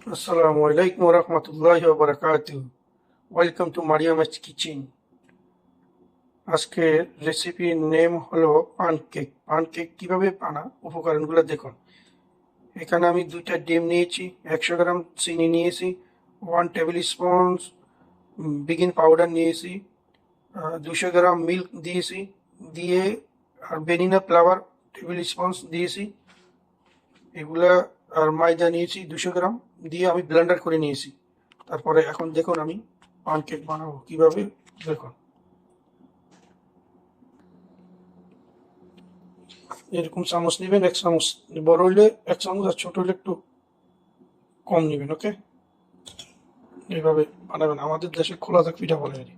Assalamu alaikum wa rahmatullahi wa barakatuh. Welcome to Mariam's Kitchen. আজকের রেসিপির name হলো পানকেক। পানকেক কিভাবে বানাবো উপকরণগুলো দেখুন। এখানে আমি 2টা ডিম নিয়েছি, 100 গ্রাম চিনি নিয়েছি, 1 টেবিল স্পুন বেকিং পাউডার নিয়েছি, 200 গ্রাম মিল্ক দিয়েছি, দিয়ে আর ভ্যানিলা ফ্লেভার টেবিল স্পুন দিয়েছি, এগুলা আর ময়দা নিয়েছি 200 গ্রাম, দিয়ে আমি ব্লেন্ডার করে নিয়েছি। তারপরে এখন দেখুন আমি পানকেক বানাবো কিভাবে দেখুন। এরকম চামচ নেবেন, 1 চামচ, বড় হইলে 1 চামচ আর ছোট হলে একটু কম নেবেন। ওকে, এইভাবে বানাবেন। আমাদের দেশে খোলা থাক পিঠা বলে আর কি।